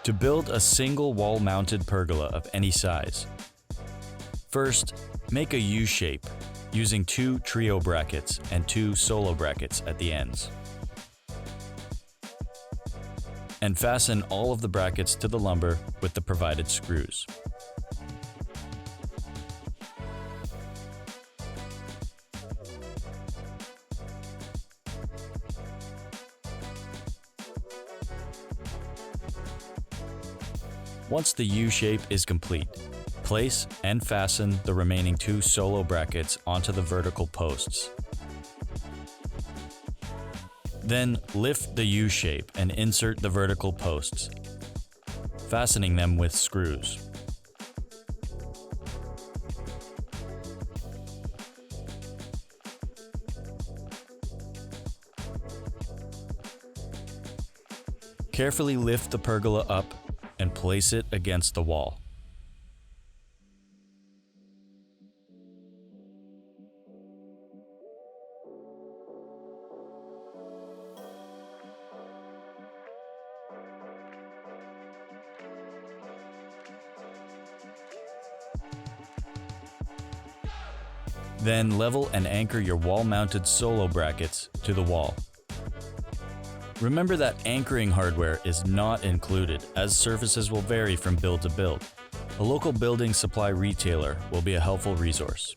To build a single wall-mounted pergola of any size, first, make a U shape using 2 trio brackets and 2 solo brackets at the ends. And fasten all of the brackets to the lumber with the provided screws. Once the U shape is complete, place and fasten the remaining 2 solo brackets onto the vertical posts. Then lift the U shape and insert the vertical posts, fastening them with screws. Carefully lift the pergola up and place it against the wall. Then level and anchor your wall-mounted solo brackets to the wall. Remember that anchoring hardware is not included, as surfaces will vary from build to build. A local building supply retailer will be a helpful resource.